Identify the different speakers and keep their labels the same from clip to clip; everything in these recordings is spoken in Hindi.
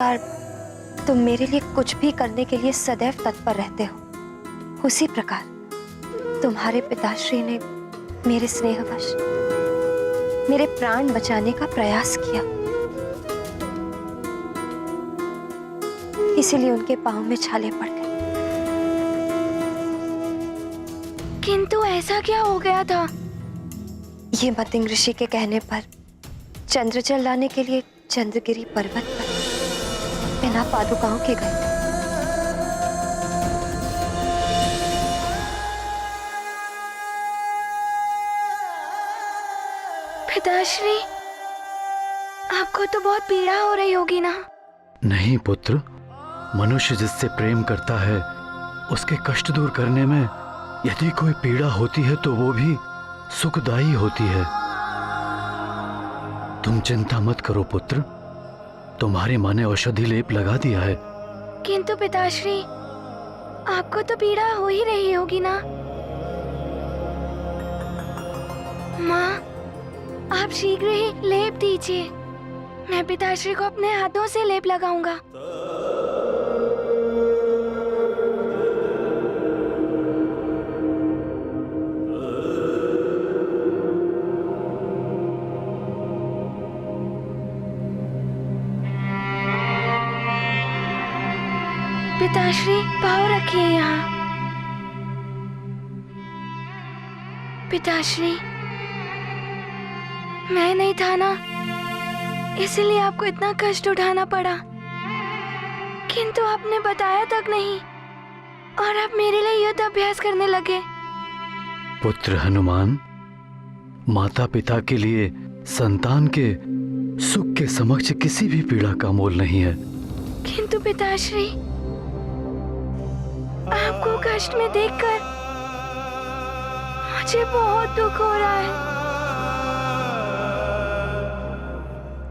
Speaker 1: तुम मेरे लिए कुछ भी करने के लिए सदैव तत्पर रहते हो, उसी प्रकार तुम्हारे पिताश्री ने मेरे स्नेहवश मेरे प्राण बचाने का प्रयास किया, इसीलिए उनके पांव में छाले पड़ गए।
Speaker 2: किंतु ऐसा क्या हो गया था?
Speaker 1: ये मतिंग ऋषि के कहने पर चंद्रजल लाने के लिए चंद्रगिरी पर्वत पर बिना पादुकाओं के गए।
Speaker 2: पिताश्री, आपको तो बहुत पीड़ा हो रही होगी ना?
Speaker 3: नहीं पुत्र, मनुष्य जिससे प्रेम करता है उसके कष्ट दूर करने में यदि कोई पीड़ा होती है तो वो भी सुखदायी होती है। तुम चिंता मत करो पुत्र, तुम्हारी माँ ने औषधि लेप लगा दिया है।
Speaker 2: किंतु पिताश्री, आपको तो पीड़ा हो ही रही होगी ना? माँ, आप शीघ्र ही लेप दीजिए, मैं पिताश्री को अपने हाथों से लेप लगाऊंगा। पिताश्री, पाँव रखिए यहाँ। पिताश्री, मैं नहीं था ना, इसलिए आपको इतना कष्ट उठाना पड़ा, किंतु आपने बताया तक नहीं और आप मेरे लिए युद्ध अभ्यास करने लगे।
Speaker 3: पुत्र हनुमान, माता पिता के लिए संतान के सुख के समक्ष किसी भी पीड़ा का मोल नहीं है।
Speaker 2: किंतु पिताश्री, आपको कष्ट में देखकर मुझे बहुत दुख हो रहा है।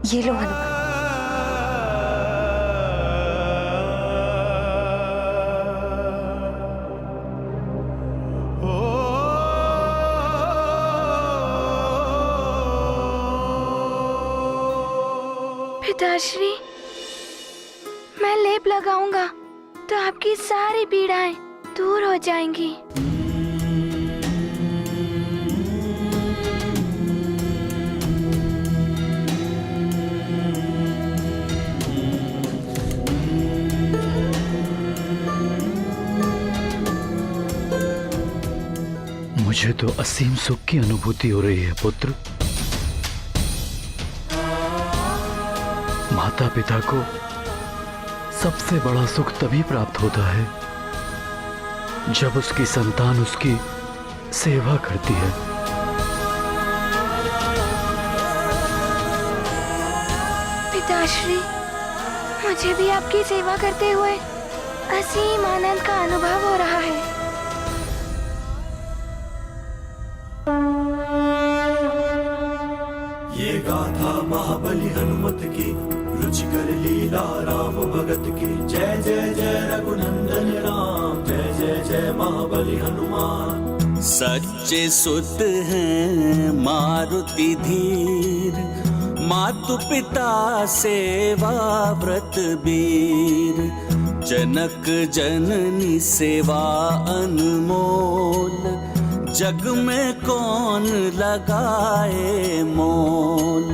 Speaker 1: ये लो हनुमान।
Speaker 2: पिताश्री, मैं लेप लगाऊंगा तो आपकी सारी पीड़ाएं दूर हो जाएंगी।
Speaker 3: मुझे तो असीम सुख की अनुभूति हो रही है पुत्र। माता पिता को सबसे बड़ा सुख तभी प्राप्त होता है जब उसकी संतान उसकी सेवा करती है।
Speaker 2: पिताश्री, मुझे भी आपकी सेवा करते हुए असीम आनंद का अनुभव हो रहा है।
Speaker 4: ये गाथा महाबली हनुमत की, रुचिकर लीला राम भगत की। जय जय जय रघुनंदन राम, जय जय जय महाबली हनुमान।
Speaker 5: सच्चे सुत हैं मारुति धीर, मातु पिता सेवा व्रत वीर। जनक जननी सेवा अनमोल, जग में कौन लगाए मोल।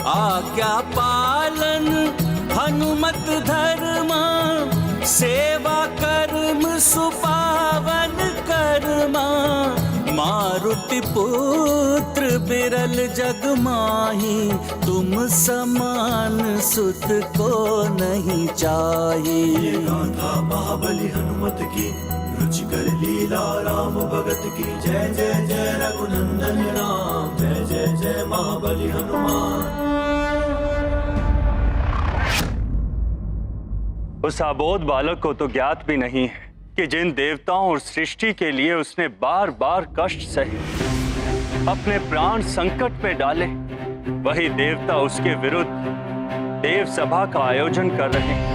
Speaker 5: आज्ञा पालन हनुमत धर्मा, सेवा कर्म सुपावन कर्मा। मारुति पुत्र बिरल जग माही, तुम समान सुत को नहीं चाहिए।
Speaker 4: गाथा महाबली हनुमत की, रुचिकर लीला राम भगत की। जय जय जय रघुनंदन राम, जय जय जय महाबली हनुमान।
Speaker 6: उस अबोध बालक को तो ज्ञात भी नहीं है कि जिन देवताओं और सृष्टि के लिए उसने बार बार कष्ट सहे, अपने प्राण संकट में डाले, वही देवता उसके विरुद्ध देव सभा का आयोजन कर रहे हैं।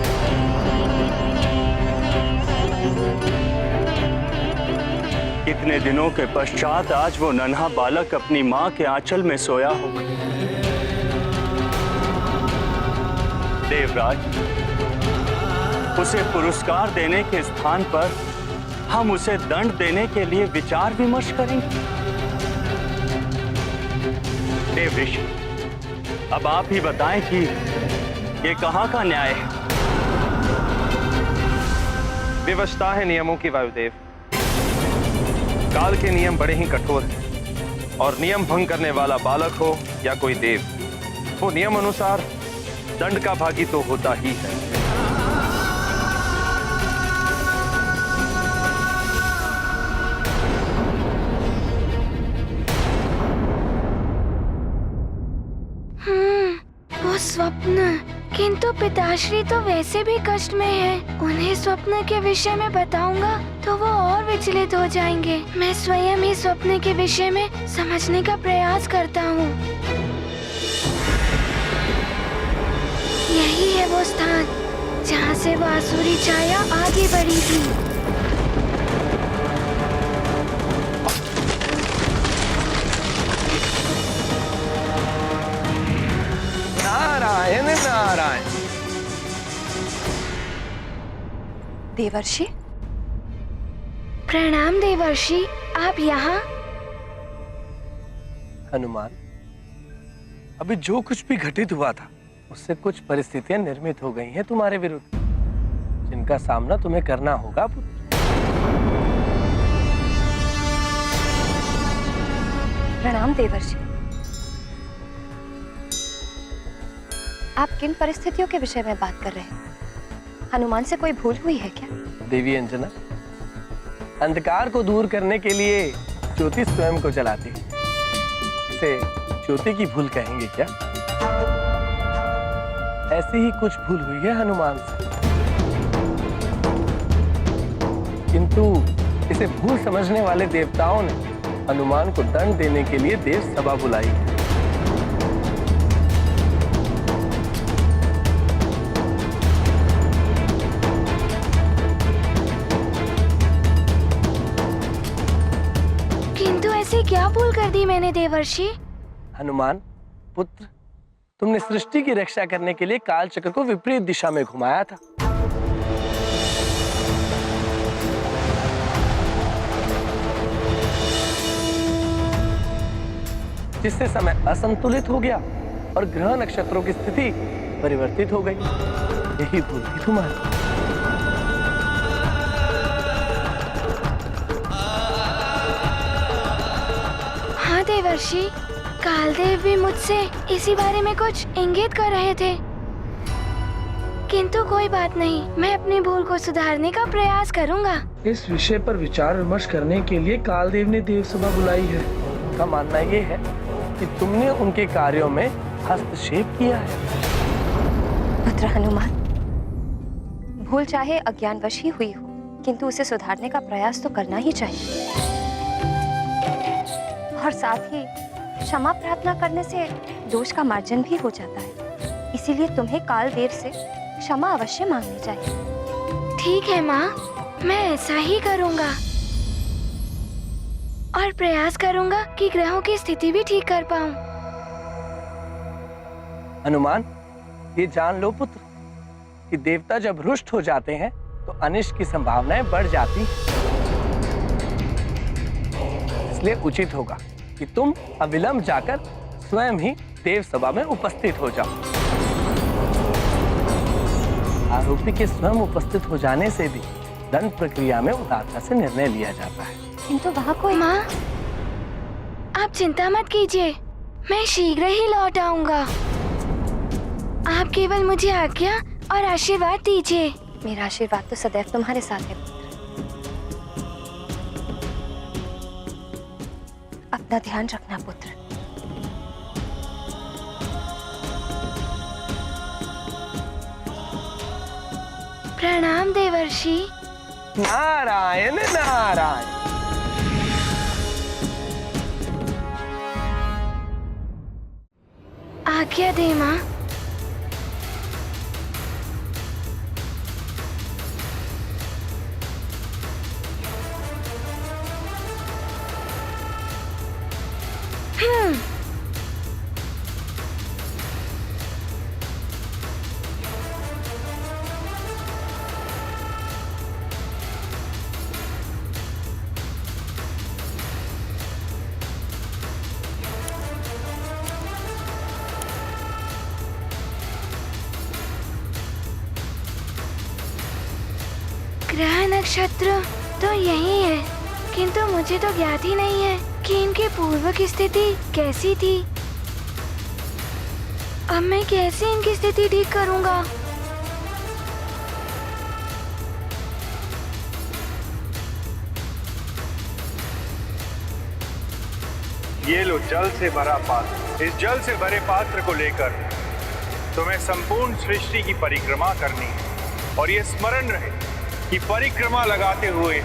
Speaker 6: कितने दिनों के पश्चात आज वो नन्हा बालक अपनी मां के आंचल में सोया होगा। देवराज, उसे पुरस्कार देने के स्थान पर हम उसे दंड देने के लिए विचार विमर्श करेंगे। देव ऋषि, अब आप ही बताएं कि ये कहाँ का न्याय है?
Speaker 7: विवशता है नियमों की वायुदेव। काल के नियम बड़े ही कठोर हैं और नियम भंग करने वाला बालक हो या कोई देव, वो नियम अनुसार दंड का भागी तो होता ही है।
Speaker 2: वो स्वप्न, किंतु पिताश्री तो वैसे भी कष्ट में है। उन्हें स्वप्न के विषय में बताऊंगा तो वो और विचलित हो जाएंगे। मैं स्वयं ही स्वप्न के विषय में समझने का प्रयास करता हूँ। यही है वो स्थान जहाँ से वो आसुरी छाया आगे बढ़ी थी।
Speaker 7: नारायण नारायण।
Speaker 1: देवर्षि,
Speaker 2: प्रणाम देवर्षि, आप यहाँ?
Speaker 7: हनुमान, अभी जो कुछ भी घटित हुआ था उससे कुछ परिस्थितियां निर्मित हो गई हैं तुम्हारे विरुद्ध, जिनका सामना तुम्हें करना होगा पुत्र।
Speaker 1: प्रणाम देवर्षि। आप किन परिस्थितियों के विषय में बात कर रहे हैं? हनुमान से कोई भूल हुई है क्या?
Speaker 7: देवी अंजना, अंधकार को दूर करने के लिए ज्योति स्वयं को जलाती है। इसे ज्योति की भूल कहेंगे क्या? ऐसी ही कुछ भूल हुई है हनुमान से, किंतु इसे भूल समझने वाले देवताओं ने हनुमान को दंड देने के लिए देव सभा बुलाई है।
Speaker 2: किंतु ऐसी क्या भूल कर दी मैंने देवर्षि?
Speaker 7: हनुमान पुत्र, तुमने सृष्टि की रक्षा करने के लिए काल चक्र को विपरीत दिशा में घुमाया था। जिससे समय असंतुलित हो गया और ग्रह नक्षत्रों की स्थिति परिवर्तित हो गई। यही भूल थी तुम्हारी।
Speaker 2: हाँ देवर्षि, कालदेव भी मुझसे इसी बारे में कुछ इंगित कर रहे थे, किंतु कोई बात नहीं, मैं अपनी भूल को सुधारने का प्रयास करूंगा।
Speaker 7: इस विषय पर विचार विमर्श करने के लिए कालदेव ने देव सभा बुलाई है। उनका मानना ये है कि तुमने उनके कार्यों में हस्तक्षेप किया है।
Speaker 1: पुत्र हनुमान, भूल चाहे अज्ञानवश ही हुई हो, किंतु उसे सुधारने का प्रयास तो करना ही चाहिए। और साथ ही क्षमा प्रार्थना करने से दोष का मार्जन भी हो जाता है। इसीलिए तुम्हें कालदेव से क्षमा अवश्य मांगनी चाहिए।
Speaker 2: ठीक है माँ, मैं ऐसा ही करूँगा और प्रयास करूँगा कि ग्रहों की स्थिति भी ठीक कर पाऊँ।
Speaker 7: हनुमान, ये जान लो पुत्र कि देवता जब रुष्ट हो जाते हैं तो अनिष्ट की संभावनाएं बढ़ जाती हैं। इसलिए उचित होगा कि तुम अविलंब जाकर स्वयं ही देव सभा में उपस्थित हो जाओ। आरोपी के स्वयं उपस्थित हो जाने से भी दंड प्रक्रिया में उदारता से निर्णय लिया जाता है।
Speaker 1: किंतु वहाँ कोई...
Speaker 2: माँ, आप चिंता मत कीजिए, मैं शीघ्र ही लौट आऊंगा। आप केवल मुझे आज्ञा और आशीर्वाद दीजिए।
Speaker 1: मेरा आशीर्वाद तो सदैव तुम्हारे साथ है पुत्र। अपना ध्यान रखना पुत्र।
Speaker 2: प्रणाम देवर्षि।
Speaker 7: नारायण नारायण।
Speaker 2: आज्ञा दे माँ। ग्रह नक्षत्र तो यही है, किंतु मुझे तो ज्ञात ही नहीं है कि इनकी पूर्व की स्थिति कैसी थी। अब मैं कैसे इनकी स्थिति ठीक करूंगा?
Speaker 8: ये लो जल से भरा पात्र। इस जल से भरे पात्र को लेकर तुम्हें संपूर्ण सृष्टि की परिक्रमा करनी है और ये स्मरण रहे कि परिक्रमा लगाते हुए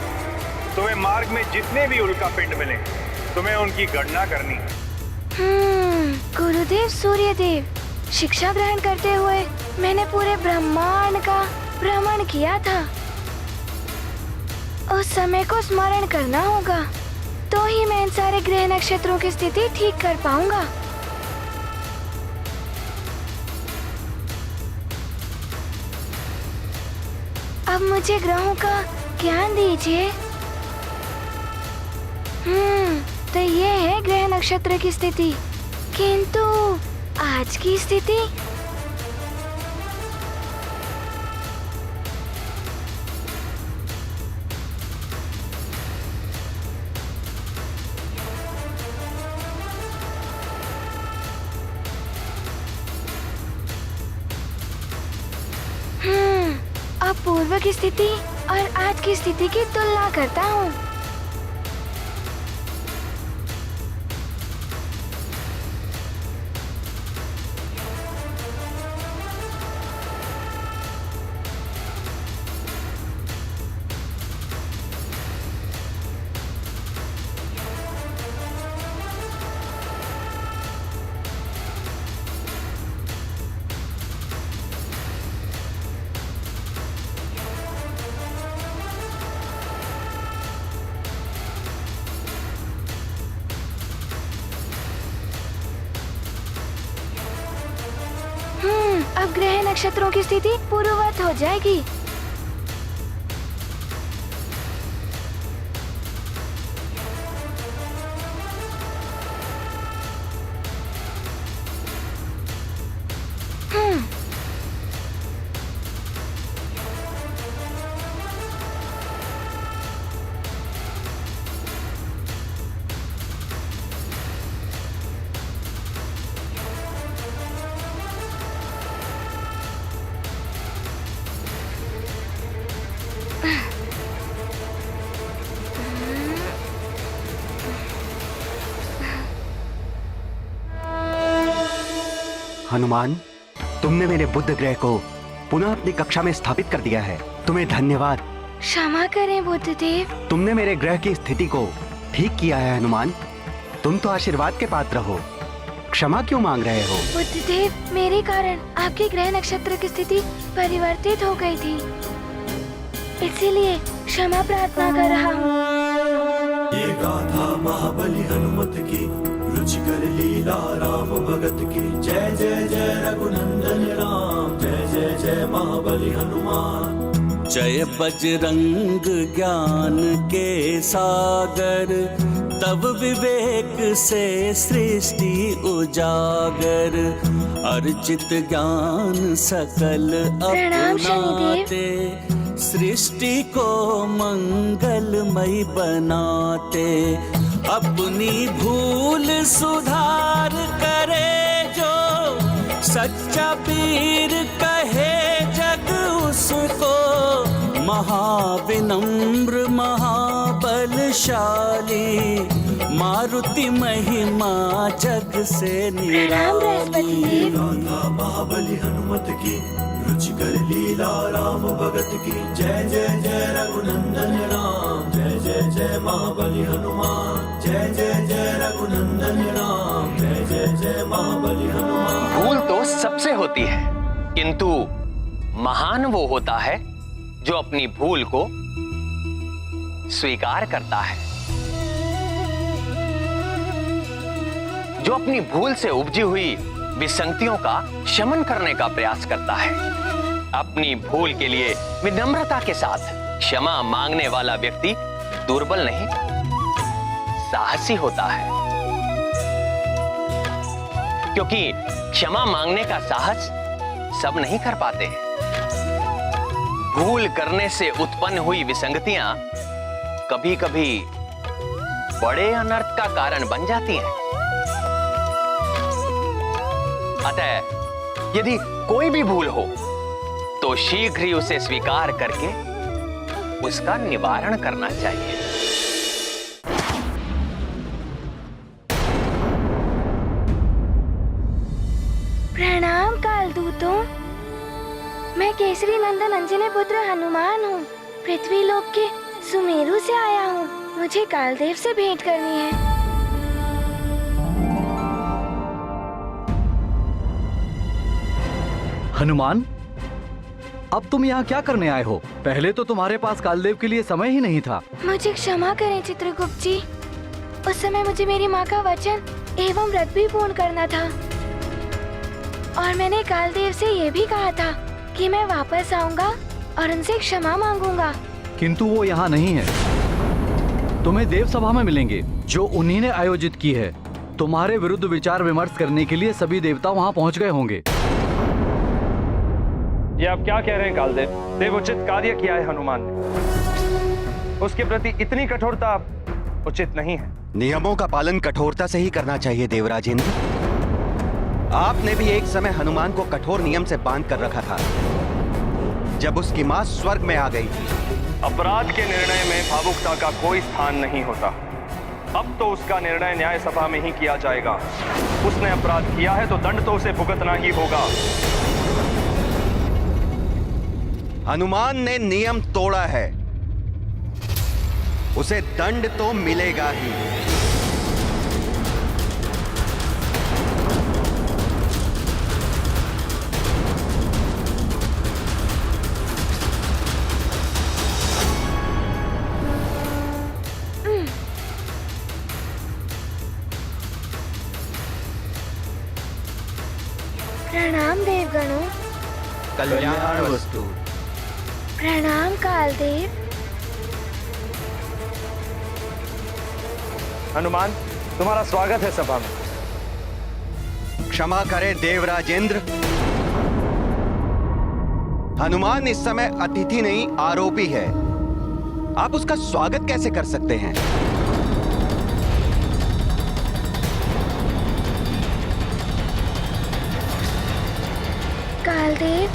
Speaker 8: तुम्हें मार्ग में जितने भी उल्का पिंड मिले तुम्हें उनकी गणना करनी है।
Speaker 2: गुरुदेव सूर्यदेव, शिक्षा ग्रहण करते हुए मैंने पूरे ब्रह्मांड का भ्रमण किया था। उस समय को स्मरण करना होगा, तो ही मैं इन सारे ग्रह नक्षत्रों की स्थिति ठीक कर पाऊंगा। अब मुझे ग्रहों का ज्ञान दीजिए। तो ये है ग्रह नक्षत्र की स्थिति, किंतु आज की स्थिति? अब पूर्व की स्थिति और आज की स्थिति की तुलना करता हूँ। अब ग्रह नक्षत्रों की स्थिति पूर्ववत हो जाएगी।
Speaker 9: हनुमान, तुमने मेरे बुध ग्रह को पुनः अपनी कक्षा में स्थापित कर दिया है। तुम्हें धन्यवाद।
Speaker 2: क्षमा करें बुद्धदेव।
Speaker 9: तुमने मेरे ग्रह की स्थिति को ठीक किया है हनुमान। तुम तो आशीर्वाद के पात्र हो, क्षमा क्यों मांग रहे हो?
Speaker 2: बुद्धदेव, मेरे कारण आपके ग्रह नक्षत्र की स्थिति परिवर्तित हो गई थी, इसीलिए क्षमा प्रार्थना कर रहा हूँ।
Speaker 4: ये गाथा महाबली हनुमत की, रुचिकर लीला राम भगत की। जय जय जय रघुनंदन राम, जय जय जय महाबली हनुमान।
Speaker 5: जय बजरंग ज्ञान के सागर, तब विवेक से सृष्टि उजागर। अर्चित ज्ञान सकल अपनाते, सृष्टि को मंगलमय बनाते। अपनी भूल सुधार करे जो, सच्चा वीर कहे जग उसको। महाविनम्र महाबलशाली, मारुति महिमा जग से निराली।
Speaker 4: गाथा महाबली हनुमत की, रुचिकर लीला राम भगत की। जय जय जय रघुनंदन राम, जय जय जय महाबली हनुमान। जय जय जय रघुनंदन राम, जय जय जय महाबली हनुमान।
Speaker 10: भूल तो सबसे होती है, किंतु महान वो होता है जो अपनी भूल को स्वीकार करता है, जो अपनी भूल से उपजी हुई विसंगतियों का शमन करने का प्रयास करता है। अपनी भूल के लिए विनम्रता के साथ क्षमा मांगने वाला व्यक्ति दुर्बल नहीं, साहसी होता है, क्योंकि क्षमा मांगने का साहस सब नहीं कर पाते हैं। भूल करने से उत्पन्न हुई विसंगतियां कभी कभी बड़े अनर्थ का कारण बन जाती हैं। अतः यदि कोई भी भूल हो तो शीघ्र ही उसे स्वीकार करके उसका निवारण करना चाहिए।
Speaker 2: प्रणाम कालदूतों। मैं केसरी नंदन अंजनी पुत्र हनुमान हूँ। पृथ्वी लोक के सुमेरु से आया हूँ। मुझे कालदेव से भेंट करनी है।
Speaker 3: हनुमान, अब तुम यहाँ क्या करने आए हो? पहले तो तुम्हारे पास कालदेव के लिए समय ही नहीं था।
Speaker 2: मुझे क्षमा करें चित्रगुप्त जी। उस समय मुझे मेरी माँ का वचन एवं व्रत भी पूर्ण करना था, और मैंने कालदेव से ये भी कहा था कि मैं वापस आऊंगा और उनसे क्षमा मांगूंगा।
Speaker 3: किंतु वो यहाँ नहीं है। तुम्हें देव सभा में मिलेंगे, जो उन्हीं ने आयोजित की है। तुम्हारे विरुद्ध विचार विमर्श करने के लिए सभी देवता वहाँ पहुँच गए होंगे।
Speaker 7: ये आप क्या कह रहे हैं कालदेव? देवोचित कार्य किया है हनुमान ने। उसके प्रति इतनी कठोरता उचित नहीं है।
Speaker 9: नियमों का पालन कठोरता से ही करना चाहिए देवराजेंद्र। आपने भी एक समय हनुमान को कठोर नियम से बांध कर रखा था, जब उसकी मां स्वर्ग में आ गई थी।
Speaker 7: अपराध के निर्णय में भावुकता का कोई स्थान नहीं होता। अब तो उसका निर्णय न्याय सभा में ही किया जाएगा। उसने अपराध किया है तो दंड तो उसे भुगतना ही होगा।
Speaker 9: हनुमान ने नियम तोड़ा है, उसे दंड तो मिलेगा ही।
Speaker 2: प्रणाम देवगणों।
Speaker 9: कल्याण वस्तु।
Speaker 2: प्रणाम कालदेव।
Speaker 7: हनुमान, तुम्हारा स्वागत है सभा में।
Speaker 9: क्षमा करें देवराजेंद्र, हनुमान इस समय अतिथि नहीं आरोपी है। आप उसका स्वागत कैसे कर सकते हैं?
Speaker 2: कालदेव,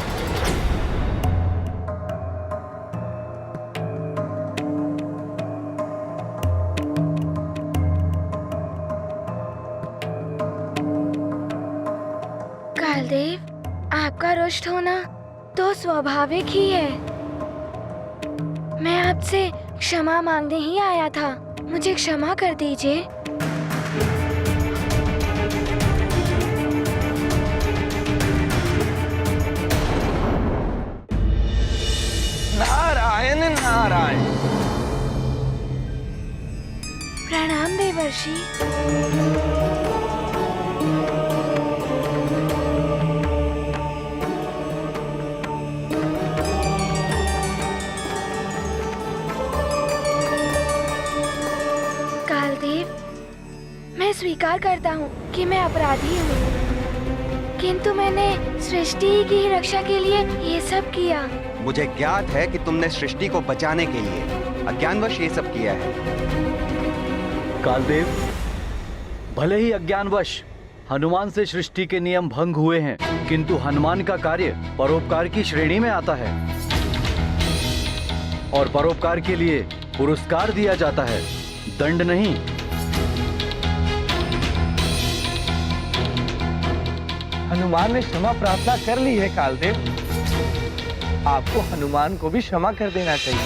Speaker 2: कालदेव, आपका रुष्ट होना तो स्वाभाविक ही है। मैं आपसे क्षमा मांगने ही आया था। मुझे क्षमा कर दीजिए।
Speaker 7: नारायण नारायण।
Speaker 2: प्रणाम देवर्षि। कालदेव, मैं स्वीकार करता हूँ कि मैं अपराधी हूँ, किंतु मैंने सृष्टि की रक्षा के लिए ये सब किया।
Speaker 9: मुझे ज्ञात है कि तुमने सृष्टि को बचाने के लिए अज्ञानवश ये सब किया है।
Speaker 3: कालदेव, भले ही अज्ञानवश हनुमान से सृष्टि के नियम भंग हुए हैं, किंतु हनुमान का कार्य परोपकार की श्रेणी में आता है, और परोपकार के लिए पुरस्कार दिया जाता है, दंड नहीं।
Speaker 7: हनुमान ने क्षमा प्रार्थना कर ली है कालदेव। आपको हनुमान को भी क्षमा कर देना चाहिए।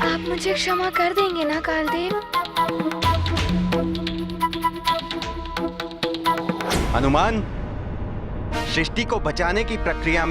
Speaker 2: आप मुझे क्षमा कर देंगे ना कालदेव?
Speaker 9: हनुमान, सृष्टि को बचाने की प्रक्रिया में